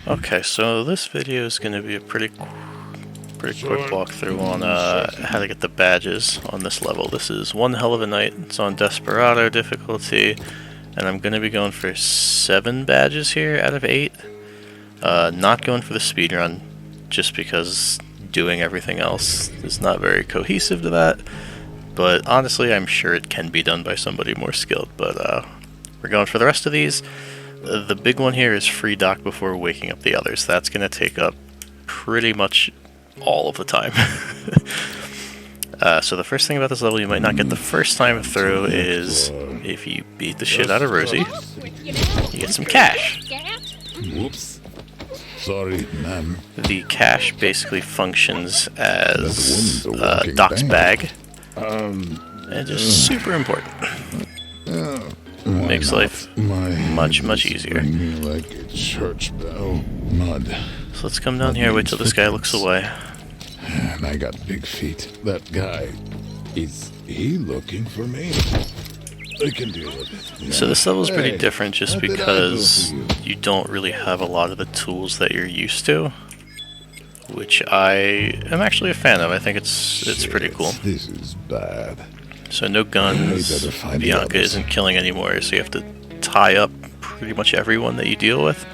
Okay, so this video is going to be a pretty quick walkthrough on how to get the badges on this level. This is One Hell of a Night. It's on Desperado Difficulty, and I'm going to be going for 7 badges here out of 8. Not going for the speedrun, just because doing everything else is not very cohesive to that. But honestly, I'm sure it can be done by somebody more skilled. But we're going for the rest of these. The big one here is free dock before waking up the others. That's going to take up pretty much all of the time. So the first thing about this level you might not get the first time through is if you beat the shit out of Rosie, you get some cash. Whoops. Sorry, ma'am. The cash basically functions as Doc's bag, and just super important. Makes life much easier. Like a church bell. Mud. So let's come down here, wait till this guy looks away. And I got big feet. That guy, is he looking for me? I can deal with it. Yeah. So this level is pretty different just because you don't really have a lot of the tools that you're used to, which I am actually a fan of. I think it's pretty cool. This is bad. So no guns, Bianca isn't killing anymore, so you have to tie up pretty much everyone that you deal with.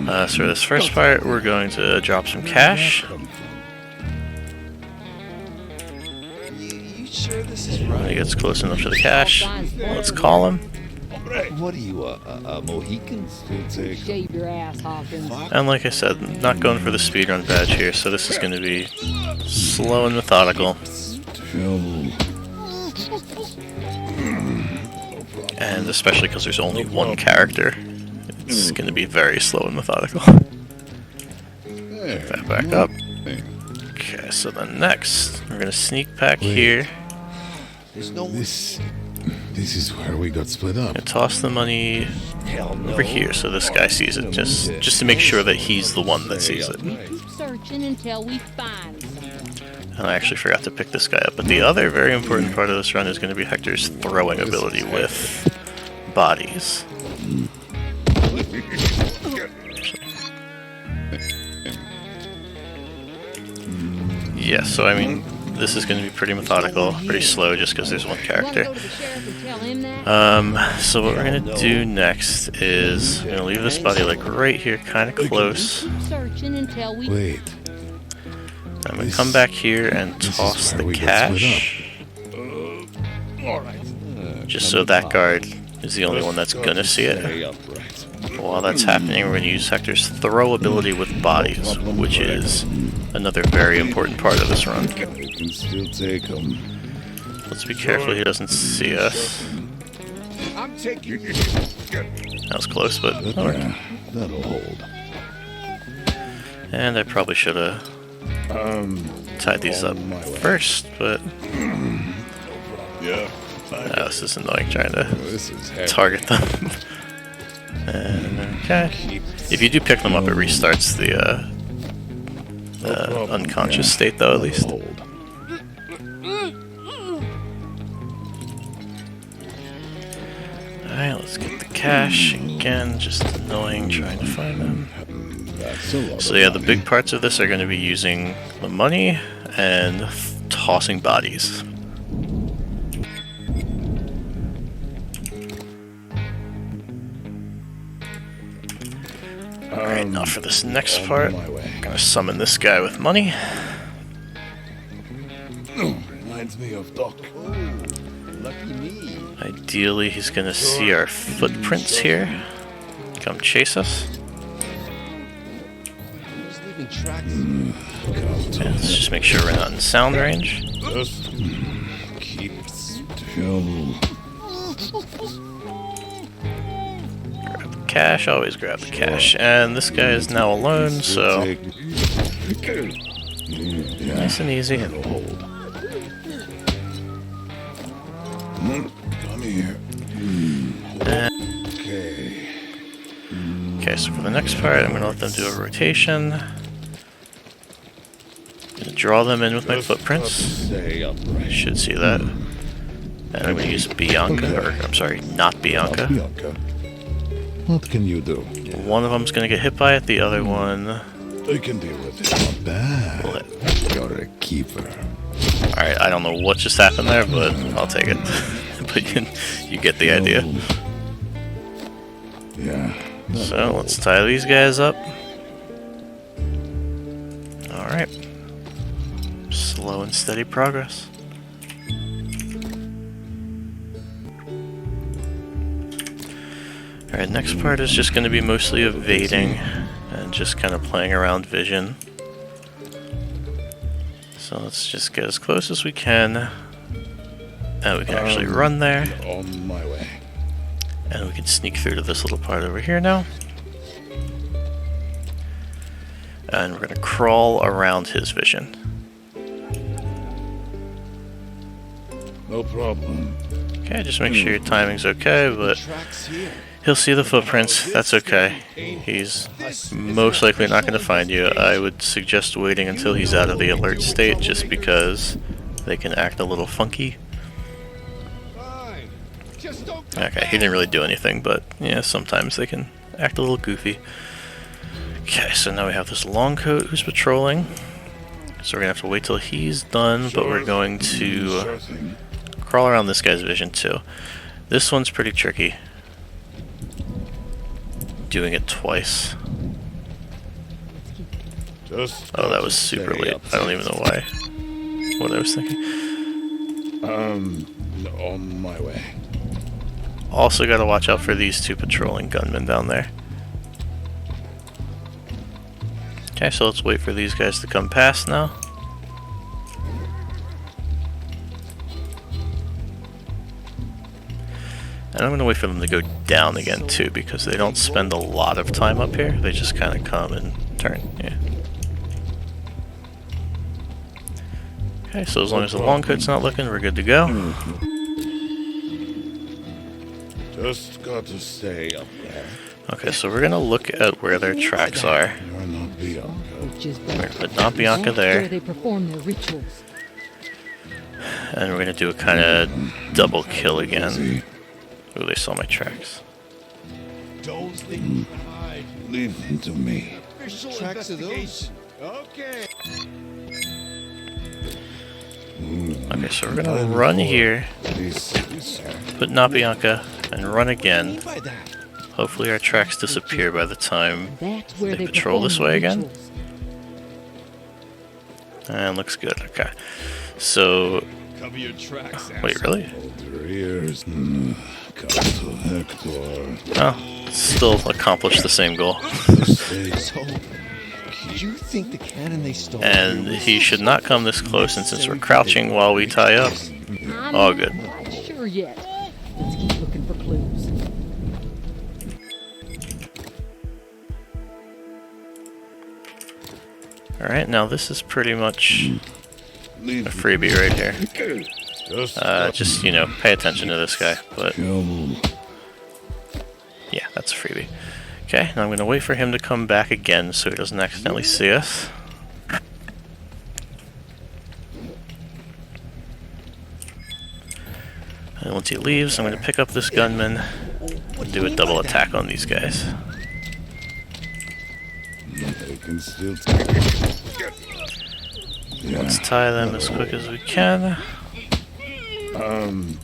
So for this first part, we're going to drop some cash. You sure this is right? When he gets close enough to the cash, let's call him. What are you, a Mohican? Shave your ass, Hawkins. And like I said, not going for the speedrun badge here, so this is going to be slow and methodical. And especially because there's only one character, it's going to be very slow and methodical. Pick that back up. Okay, so then next, we're going to sneak back here. This is where we got split up. And toss the money over here so this guy sees it, just to make sure that he's the one that sees it. We keep searching until we find something. And I actually forgot to pick this guy up. But the other very important part of this run is going to be Hector's throwing ability with bodies. Yeah, so I mean, this is going to be pretty methodical, pretty slow just because there's one character. So what we're going to do next is we're going to leave this body like right here, kind of close. Wait. I'm going to come back here and toss the cash. Just so that guard is the only one that's going to see it. While that's happening, we're going to use Hector's throw ability with bodies, which is another very important part of this run. Can still take him. Let's be careful he doesn't see us. That was close, but Yeah, that'll hold. And I probably should have tied these up first, but Yeah. this is annoying trying to This is heavy. target them. And okay, if you do pick them up, it restarts the unconscious state, though, at least. Hold. Alright, let's get the cash again. Just annoying trying to find them. That's a lot. So yeah, the big parts of this are going to be using the money and tossing bodies. Alright, now for this next part, my way. I'm going to summon this guy with money. Reminds me of Doc. Lucky me. Ideally, he's going to see our footprints here. Come chase us. Who's leaving tracks? Okay, let's just make sure we're not in sound range. Just keep still. Grab the cash, always grab the cash. And this guy is now alone, so nice and easy. That'll hold. Come here. Okay. Okay, so for the next part, I'm going to let them do a rotation. Gonna draw them in with my footprints. Stay upright. Should see that. And I'm going to use Bianca, or I'm sorry, not Bianca. Bianca. What can you do? One of them's gonna get hit by it, the other one... I can deal with it. Not bad. will hit. You're a keeper. Alright, I don't know what just happened there, but I'll take it. But you get the idea. Yeah. So, let's tie these guys up. Alright. Slow and steady progress. Alright, next part is just going to be mostly evading and just kind of playing around vision. So let's just get as close as we can. And we can actually run there. On my way. And we can sneak through to this little part over here now. And we're going to crawl around his vision. No problem. Okay, just make sure your timing's okay, but Tracks here. he'll see the footprints. That's okay. He's most likely not going to find you. I would suggest waiting until he's out of the alert state, just because they can act a little funky. Okay, he didn't really do anything, but yeah, sometimes they can act a little goofy. Okay, so now we have this long coat who's patrolling. So we're going to have to wait till he's done, but we're going to crawl around this guy's vision too. This one's pretty tricky. Doing it twice. Oh, that was super late. I don't even know why. What I was thinking. On my way. Also gotta watch out for these two patrolling gunmen down there. Okay, so let's wait for these guys to come past now. And I'm gonna wait for them to go down again too, because they don't spend a lot of time up here. They just kind of come and turn. Yeah. Okay, so as long as the long coat's not looking, we're good to go. Just got to stay up there. Okay, so we're gonna look at where their tracks are. You're not Bianca. We're gonna put not Bianca Where there, they perform their rituals. and we're gonna do a kind of double kill again. Oh, they saw my tracks. Don't leave behind. Leave them to me. Official tracks of those. Okay. Okay, so we're gonna run here, Please. put not Bianca, and run again. By that. Hopefully our tracks disappear by the time That's where they they patrol perform this their way again. rituals. And looks good. Okay, so Cover your tracks. wait, really? Hold your ears. Council Hector. Oh, still accomplished the same goal. Stay. So, you think the cannon they stole? And he should not come this close, and since we're crouching while we tie up, I'm all not good. quite sure yet. Let's keep looking for clues. Alright, now this is pretty much Leave a freebie right here. Just Just, pay attention to this guy, but kill. yeah, that's a freebie. Okay, now I'm going to wait for him to come back again so he doesn't accidentally see us. And once he leaves, I'm going to pick up this gunman and do a double attack on these guys. I can still take it. Let's tie them as quick as we can. On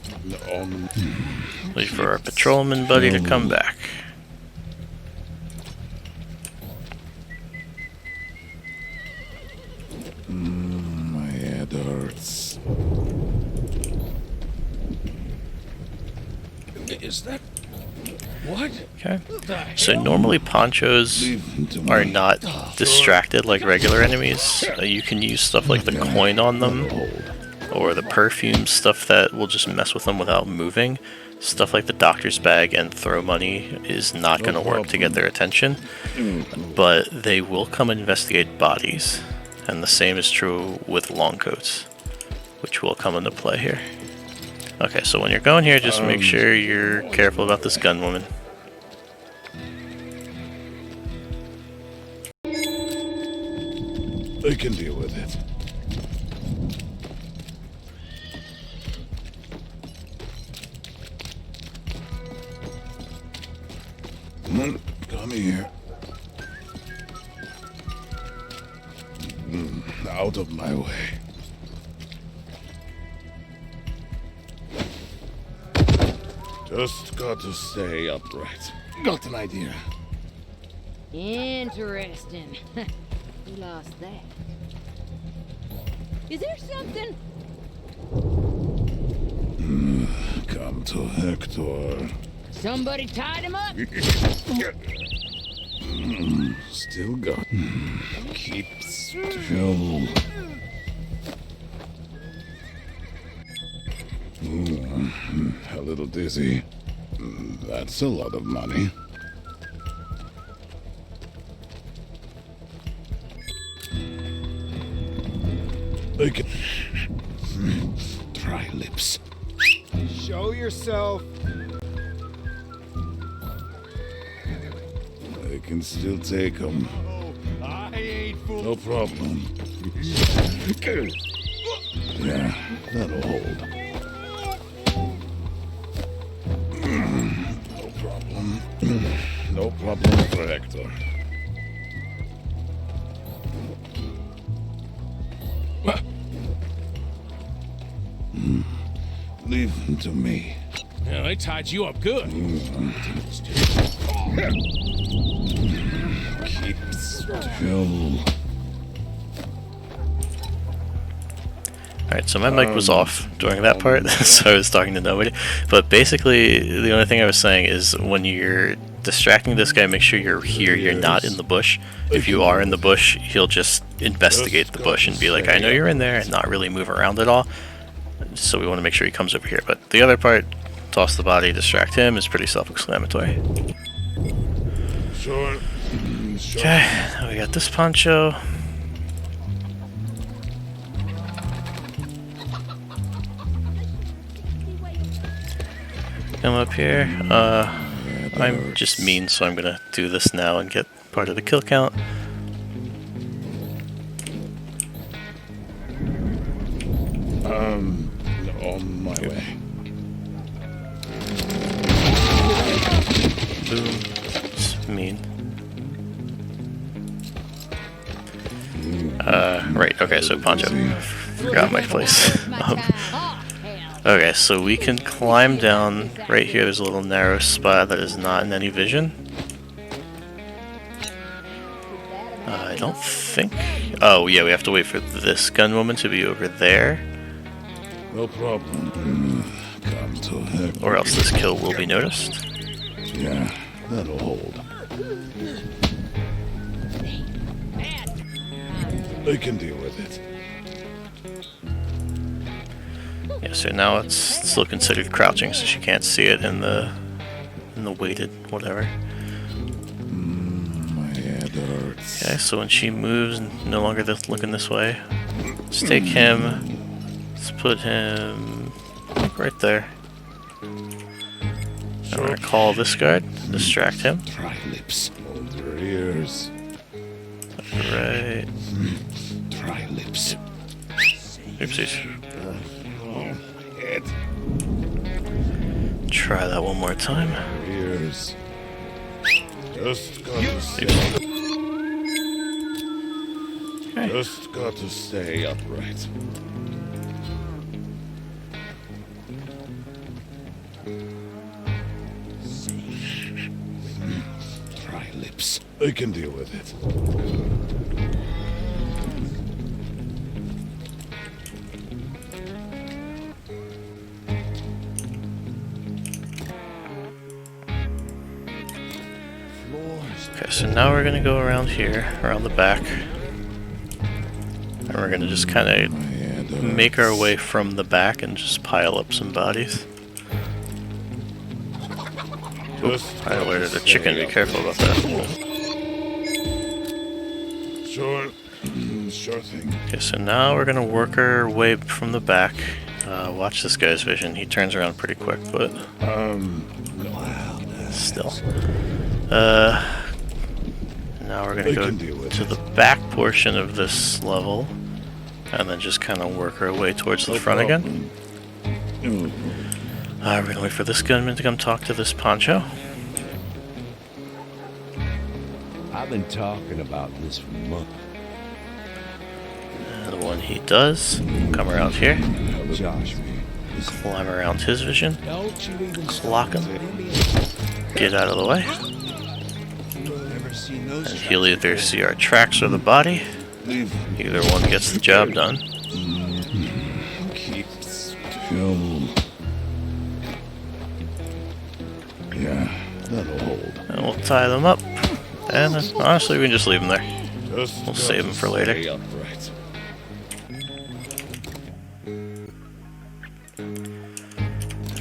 Wait for our patrolman buddy to come back. my head hurts. Is that what? Okay. So normally ponchos Leave them to me. are not distracted like regular enemies. You can use stuff like the coin on them, or the perfume stuff that will just mess with them without moving. Stuff like the doctor's bag and throw money is not going to work to get their attention, but they will come investigate bodies, and the same is true with long coats, which will come into play here. Okay, so when you're going here, just make sure you're careful about this gun woman. I can deal with it. Come here. Out of my way. Just got to stay upright. Got an idea. Interesting. We lost that. Is there something? Come to Hector. Somebody tied him up? Still got. Keep still. A little dizzy. That's a lot of money. I can try lips. Show yourself. I can still take them. I ain't fool. No problem. Yeah, that'll hold. No problem. No problem for Hector. Leave him to me. Yeah, they tied you up good. Keep still. Alright, so my mic was off during that part, so I was talking to nobody. But basically, the only thing I was saying is when you're distracting this guy, make sure you're here, you're not in the bush. If you are in the bush, he'll just investigate the bush and be like, I know you're in there, and not really move around at all. So we want to make sure he comes over here. But the other part, toss the body, distract him, is pretty self-explanatory. Sure. Okay, now we got this poncho. Come up here. I'm just mean, so I'm gonna do this now and get part of the kill count. On my way. Boom. It's mean. Right, okay, so poncho. Forgot my place. Okay, so we can climb down. Right here, there's a little narrow spot that is not in any vision. I don't think... Oh, yeah, we have to wait for this gunwoman to be over there, No problem. Come to Hector. or else this kill will be noticed. Yeah, that'll hold. I can deal with it. Yeah, so now it's still considered crouching, so she can't see it in the weighted whatever. My head hurts. Okay, so when she moves, no longer looking this way. Let's take him. Let's put him right there. And we're gonna call this guard, distract him. Try lips. Hold your ears. Right. Try lips. Oopsies. Head. Try that one more time. Ears. Just got to stay. Okay. Just got to stay upright. Try lips. I can deal with it. Okay, so now we're gonna go around here, around the back. And we're gonna just kind of make our way from the back and just pile up some bodies. I alerted a chicken, be careful about that. Sure. Sure thing. Okay, so now we're gonna work our way from the back. Watch this guy's vision. He turns around pretty quick, but still. Now we're gonna go to the back portion of this level, and then just kind of work our way towards the front again. We're gonna wait for this gunman to come talk to this poncho. I've been talking about this for months. And when he does, come around here, Josh, climb around his vision, don't you even lock him, get out of the way, never seen those and he'll either see our tracks or the body. Either one gets the job done. Keep still. Yeah, that'll hold. And we'll tie them up. And honestly, we can just leave them there. We'll save them for later. Stay upright.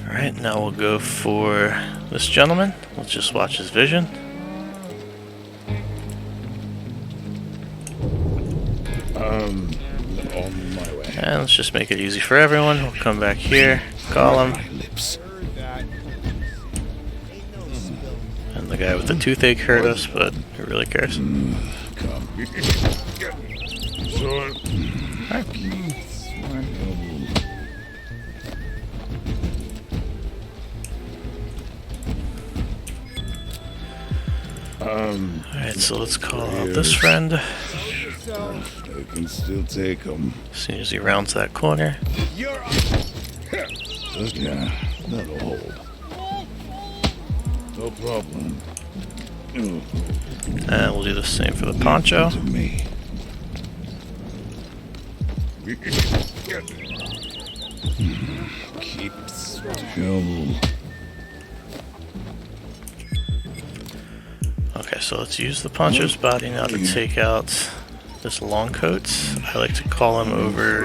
Alright, now we'll go for this gentleman. Let's just watch his vision. On my way. And let's just make it easy for everyone. We'll come back here, call him. My lips. And the guy with the toothache hurt us, but who really cares? Come. Sure. Alright, so let's call out this friend. I can still take them. As soon as he rounds that corner. Yeah, that'll hold. No problem. And we'll do the same for the poncho. To me. Keep still. Okay, so let's use the poncho's body now to take out this long coat. I like to call him over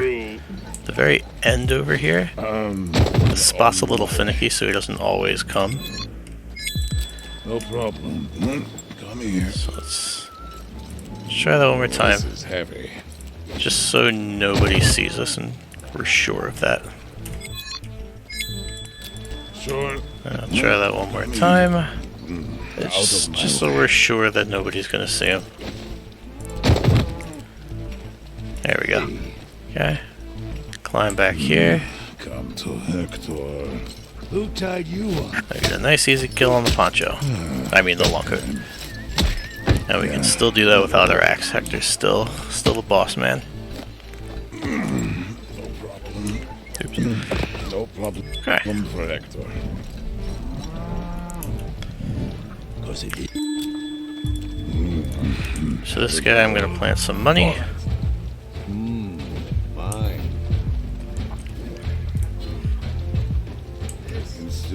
the very end over here. The spot's a little finicky, so he doesn't always come. No problem. Come here. So let's try that one more time, This is heavy. just so nobody sees us and we're sure of that. Sure. And I'll try that one more time. It's just so we're sure that nobody's gonna see him. There we go. Okay. Climb back here. Come to Hector. Who tied you up? Get a nice easy kill on the poncho. I mean the long coat. And we can still do that without our axe. Hector's still the boss man. No problem. Oops. No problem. Okay. Come for Hector. So this guy, I'm gonna plant some money. Mine.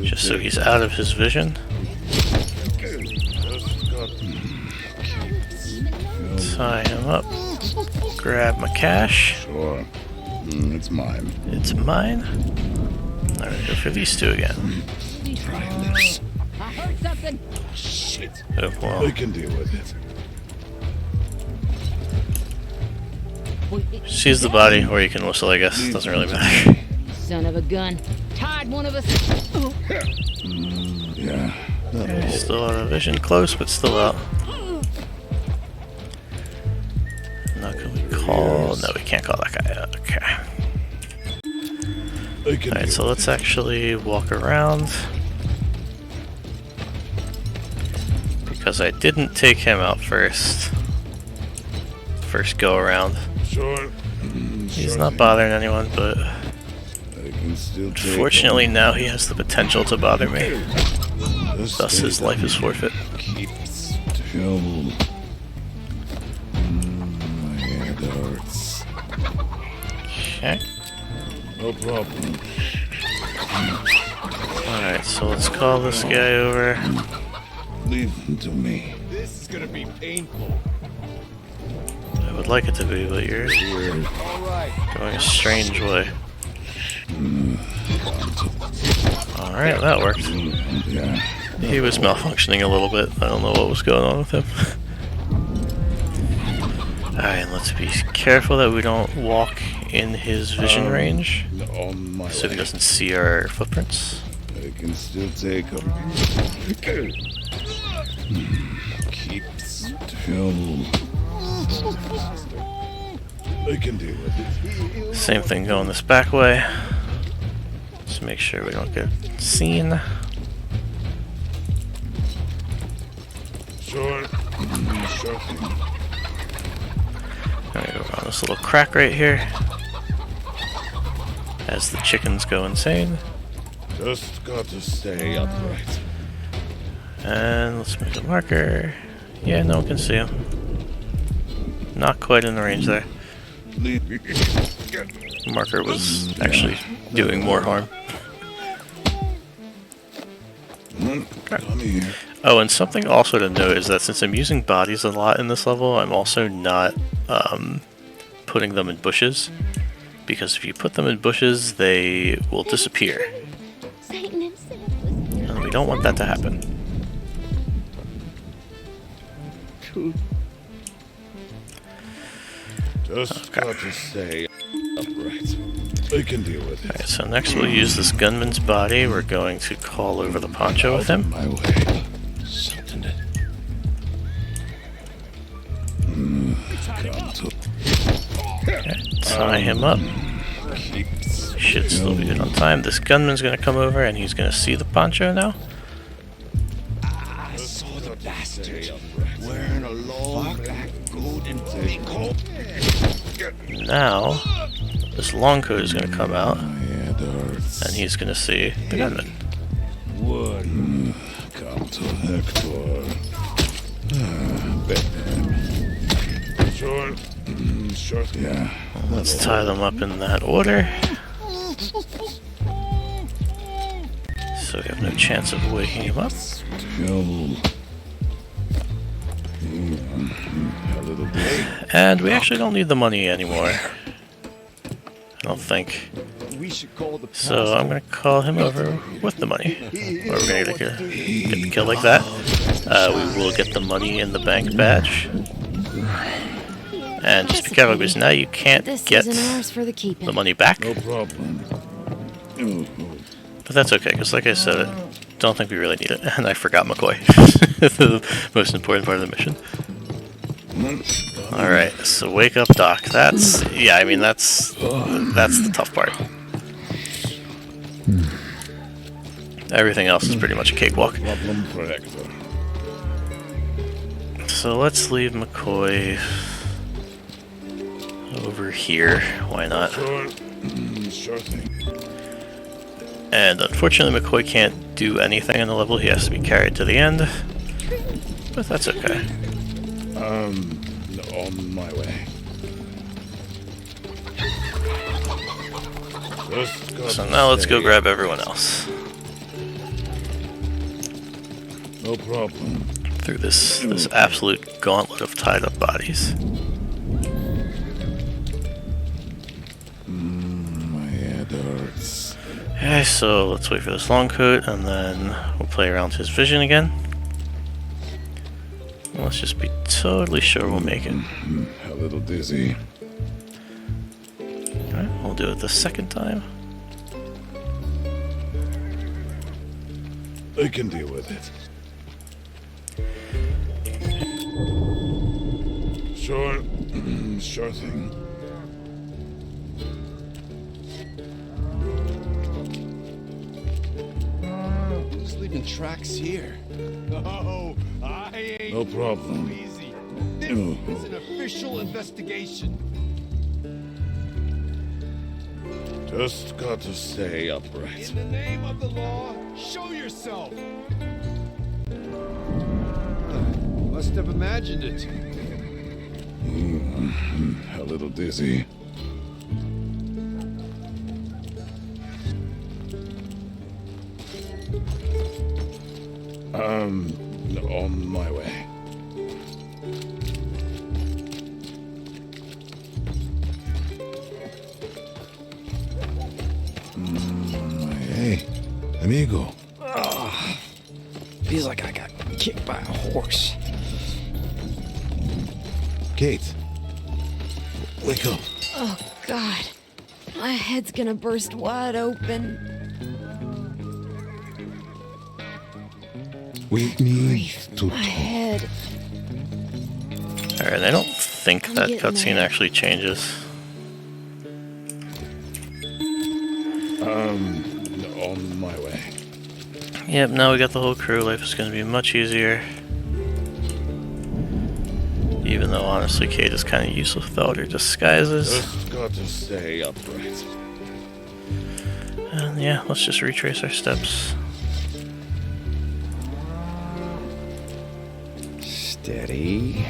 Just so he's out of his vision. Tie him up. Grab my cash. Sure. It's mine. It's mine. Alright, go for these two again. Try this. I heard something. Shit. Oh, I well, can deal with it. seize the body, or you can whistle, I guess. Doesn't really matter. Son of a gun. Tied one of us. Yeah. That'll Okay, hold. still out of vision. Close, but still out. Now can we call... No, we can't call that guy out. Okay. I can Alright, deal so let's actually walk around. Because I didn't take him out first. First go around. Sure. He's not bothering anyone, but I can still take fortunately now he has the potential to bother me. them. Thus his life is forfeit. Keep still. My head hurts. Okay. No problem. Alright, so let's call this guy over. Leave him to me. This is gonna be painful. I would like it to be, but you're All right. going a strange way. Alright, that worked. Yeah. He was malfunctioning a little bit. I don't know what was going on with him. Alright, let's be careful that we don't walk in his vision range, On my so he way. doesn't see our footprints. I can still take him. Keep still. I can deal with it. Same thing going this back way. Just make sure we don't get seen. Sure. Sure thing. I'm gonna go around this little crack right here as the chickens go insane. Just got to stay upright. And let's make a marker. Yeah, no one can see him. Not quite in the range there. Leave me. Marker was actually doing more harm. Come here. Oh, and something also to note is that since I'm using bodies a lot in this level, I'm also not putting them in bushes. Because if you put them in bushes, they will disappear. Satan himself was And we don't want that to happen. Just got to stay upright. I can deal with it. Alright, so next we'll use this gunman's body. We're going to call over the poncho with him. My way. Something to... Come to Okay, tie him up. Should still be good on time. This gunman's gonna come over and he's gonna see the poncho now. I saw the bastard wearing a long black coat and big coat. Now, this long coat is gonna come out my head hurts. and he's gonna see the gunman. Come to Hector. Sure. Sure. Yeah. Let's tie them up in that order. So we have no chance of waking him up. Kill. A little bit. And we actually don't need the money anymore. I don't think. We should call the So I'm gonna call him over with the money. Or we're gonna get the kill like that. We will get the money in the bank badge. And just be careful because now you can't This get isn't ours for the keeping. the money back. No problem. But that's okay, because like I said, I don't think we really need it. And I forgot McCoy. The most important part of the mission. Alright, so wake up Doc. That's, yeah, I mean, that's the tough part. Everything else is pretty much a cakewalk. Problem for Hector. So let's leave McCoy over here. Why not? Sure. Sure thing. And unfortunately, McCoy can't do anything in the level. He has to be carried to the end. But that's okay. On my way. Just got So to now let's go stay. grab everyone else. No problem. Through this absolute gauntlet of tied up bodies. My head hurts. Okay, so let's wait for this long coat and then we'll play around his vision again. Let's just be totally sure we'll make it. A little dizzy. Alright, we'll do it the second time. I can deal with it. Sure. Sure thing. Who's leaving tracks here? No, I ain't No problem. easy. This is an official investigation. Just got to stay upright. In the name of the law, show yourself. Must have imagined it. A little dizzy. On my way. Hey, amigo. Feels like I got kicked by a horse. Kate. Wake up. Oh, God. My head's gonna burst wide open. We need Grief, to my talk. head. Alright, I don't think I'm that getting cutscene there. actually changes. On my way. Yep, now we got the whole crew. Life is going to be much easier. Even though honestly Kate is kind of useless without her disguises. Just got to stay upright. And yeah, let's just retrace our steps. Steady.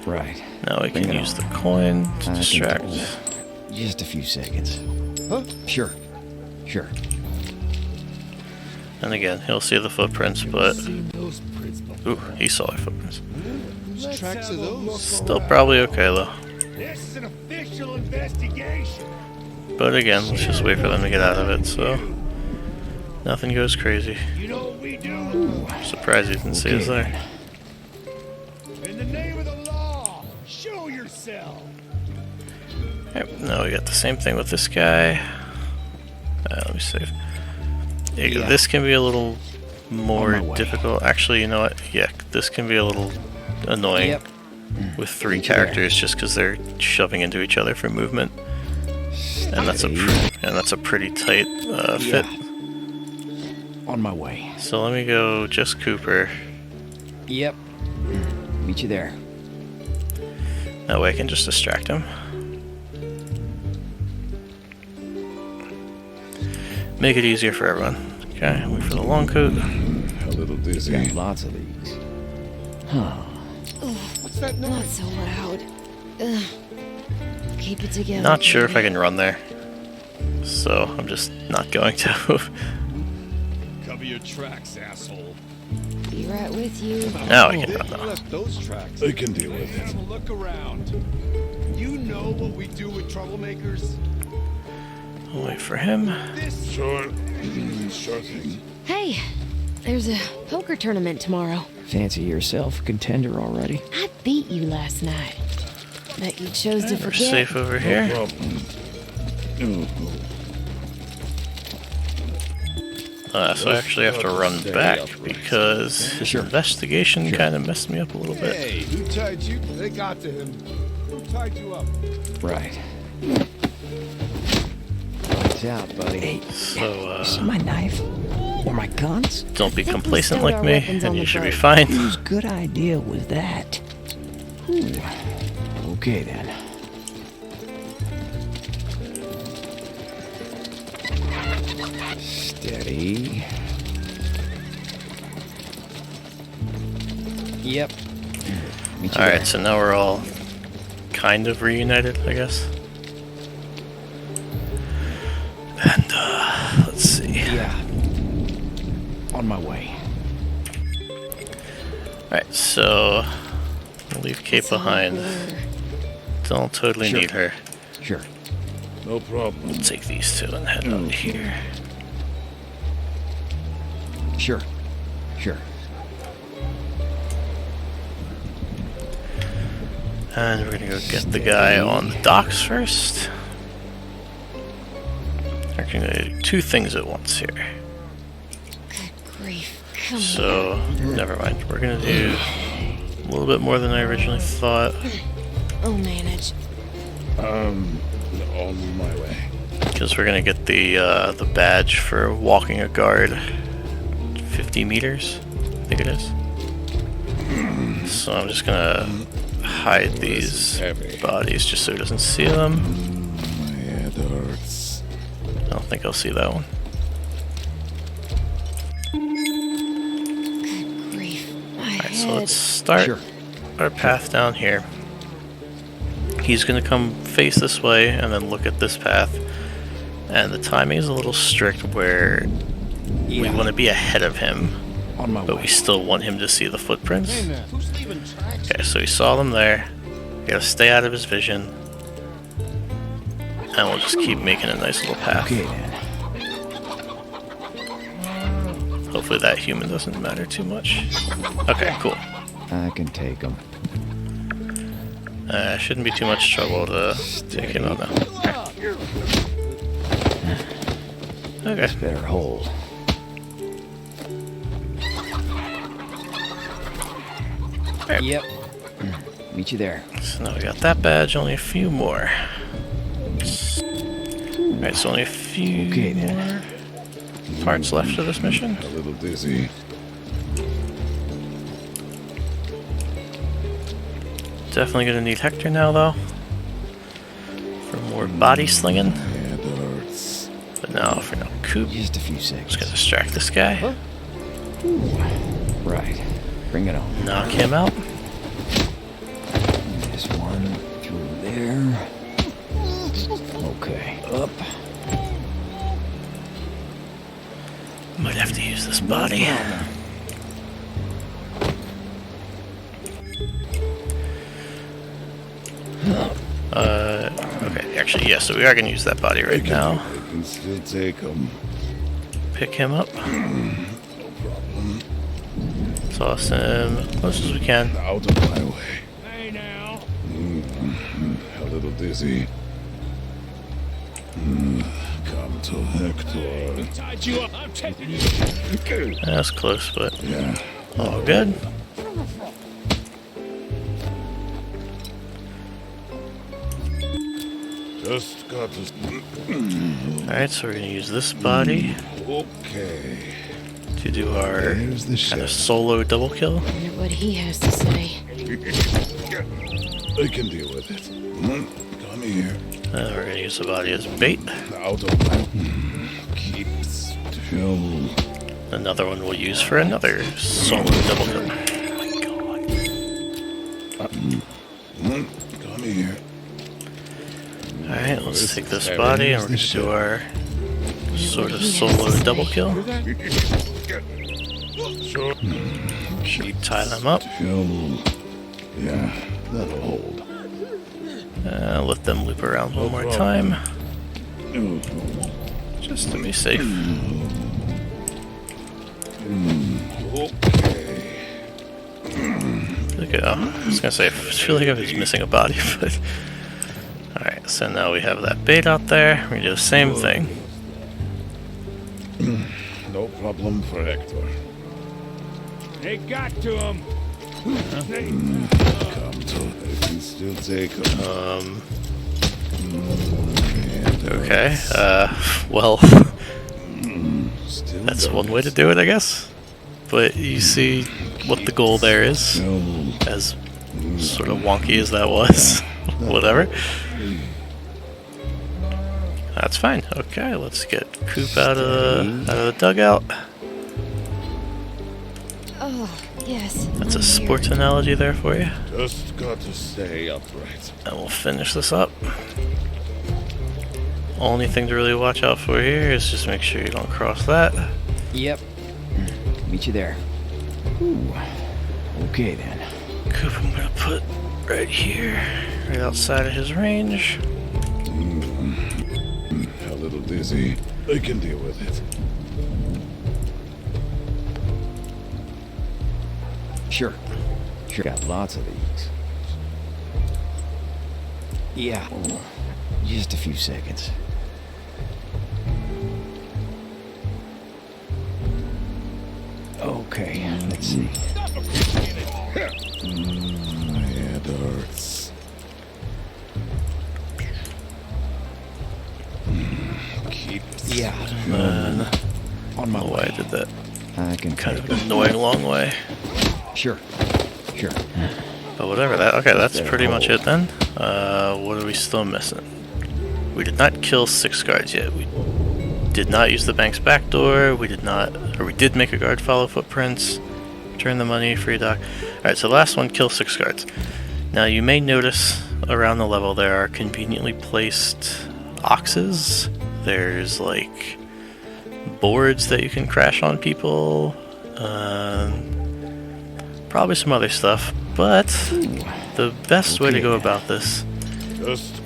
Right. Now we Bring can it use on. the coin I to can distract. hold it. Just a few seconds. Huh? Sure. Sure. And again, he'll see the footprints, but... Seen those prints before. Ooh, he saw our footprints. Whose tracks are those? Still probably okay though. This is an official investigation. But again, let's just wait for them to get out of it, so... Nothing goes crazy. You know what we do? Surprised he didn't see us there. In the name of the law, show yourself. Yep, now we got the same thing with this guy. Let me save. Yeah. This can be a little On more my way. difficult. Actually, you know what? Yeah, this can be a little annoying Yep. with 3 Into there. characters just because they're shoving into each other for movement, and that's Steady. a pretty tight fit. Yeah. On my way. So let me go just Cooper. Yep. Meet you there. That way I can just distract him. Make it easier for everyone. Okay, wait for the long coat. A little dizzy. Got lots of these. Huh. What's that Not noise? so loud. Ugh. Keep it together. Not sure if I baby. can run there, so I'm just not going to. Cover your tracks, asshole. Be right with you. Now I can You run though. left those tracks. I can deal with Have it. a look around. You know what we do with troublemakers? I'll wait for him. This Sure. Sure thing. Hey, there's a poker tournament tomorrow. Fancy yourself a contender already? I beat you last night. Bet you chose to We're forget. safe over here. Problem. So I actually have to run back because his Sure. investigation kind of messed me up a little bit. Hey, who tied you? They got to him. Who tied you up? Right. Lights out, buddy. Hey, So see my knife? Or my guns? don't be think we complacent stowed like our me, weapons on and the you should be boat. fine. Whose good idea was that? Ooh. Okay then. Steady. Yep. Meet you Alright, there. so now we're all kind of reunited, I guess. And, let's see. Yeah. On my way. Alright, so we'll leave Kate It's all behind. blur. Don't totally Sure. need her. Sure. No problem. We'll take these 2 and head out here. Sure. Sure. And we're gonna go get the guy on the docks first. Actually, I'm gonna do 2 things at once here. Good grief. Come on. So, never mind. We're gonna do a little bit more than I originally thought. I'll manage. On my way. Because we're gonna get the badge for walking a guard 50 meters, I think it is. So I'm just gonna hide these heavy. bodies just so he doesn't see them. My head hurts. I don't think I'll see that one. Good grief. My Alright, so head. let's start Sure. our path down here. He's gonna come face this way and then look at this path. And the timing is a little strict where we Yeah. want to be ahead of him, On my but way. we still want him to see the footprints. Who's leaving tracks? Okay, so he saw them there. We gotta stay out of his vision. And we'll just keep making a nice little path. Okay then. Hopefully that human doesn't matter too much. Okay, cool. I can take them. Shouldn't be too much trouble to take him out now. Okay. Better hold. Alright, Yep. Meet you there. so now we got that badge, only a few more. Alright, so only a few Okay, then. more parts left of this mission. A little dizzy. Definitely gonna need Hector now, though, for more body slinging. Head hurts. But now for no Coop, Just a few just seconds. gonna distract this guy, Ooh. Right. Bring it on. knock him out. This one through there. Okay. Up. Might have to use this body. Okay, actually, yeah, so we are gonna use that body right now. I can still take him. Pick him up, No problem. toss him as close as we can. Out of my way. Hey now. A little dizzy. Come to Hector. Tied you up. I'm taking you. That's close, but Yeah. all good. Just got to. Alright, so we're gonna use this body Okay. to do our There's the kind of ship. solo double kill. Wonder what he has to say. I can deal with it. Come here. And we're gonna use the body as bait. Out of my. Keep still. Another one we'll use for another solo double kill. Come here. Alright, let's take this body and we're gonna do our sort of solo double kill. Sure. Should tie them up. Still. Yeah, that'll hold. Let them loop around one more time, just to be safe. Okay. Okay, I was gonna say, I feel like I was missing a body, but... Alright, so now we have that bait out there. We're gonna do the same thing. No problem for Hector. They got to him. Come to. I can still take him. Okay, well, Still that's one way to do it, I guess. But you see what the goal there is, Still. as sort of wonky as that was. Whatever. That's fine. Okay, let's get Coop out of the dugout. Oh, yes. That's a sports analogy there for you. Just got to stay upright. And we'll finish this up. Only thing to really watch out for here is just make sure you don't cross that. Yep. Meet you there. Ooh. Okay then. Coop, I'm gonna put right here, right outside of his range. A little dizzy. I can deal with it. Sure. Sure. Got lots of these. Yeah. Oh, just a few seconds. Okay, let's see. My head hurts. Keep. Yeah. And On my oh, way. I did that I can kind take of annoying long way. Sure. Sure. But whatever, that's pretty much it then. What are we still missing? We did not kill 6 guards yet. We did not use the bank's backdoor. We did make a guard follow footprints. Return the money, free dock. Alright, so the last one, kill 6 guards. Now you may notice around the level there are conveniently placed oxes. There's like boards that you can crash on people. Probably some other stuff. But the best way to go about this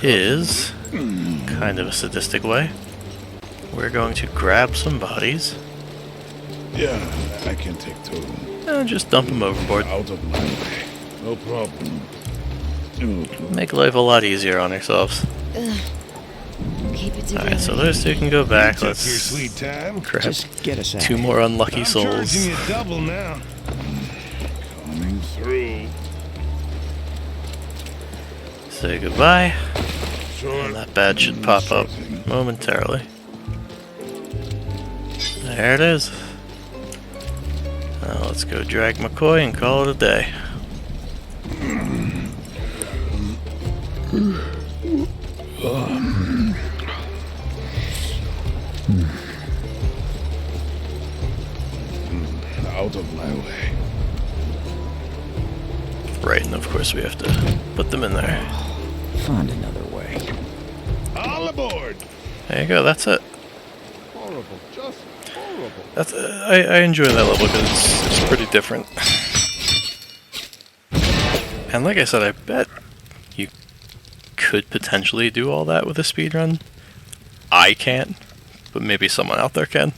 is kind of a sadistic way. We're going to grab some bodies Yeah, I can take 2. and just dump them overboard. Out of my way. No problem. Make life a lot easier on ourselves. Keep it together. Alright, so those 2 can go back. Took your Let's sweet time. grab Just get us out. 2 more unlucky I'm souls. charging you double now. Coming through. Say goodbye. Sure. And that badge should pop up momentarily. There it is. Now let's go drag McCoy and call it a day. out of my way. Right, and of course we have to put them in there. Find another way. All aboard. There you go, that's it. Horrible, just horrible. That's I enjoy that level because it's pretty different. And like I said, I bet you could potentially do all that with a speedrun. I can't, but maybe someone out there can.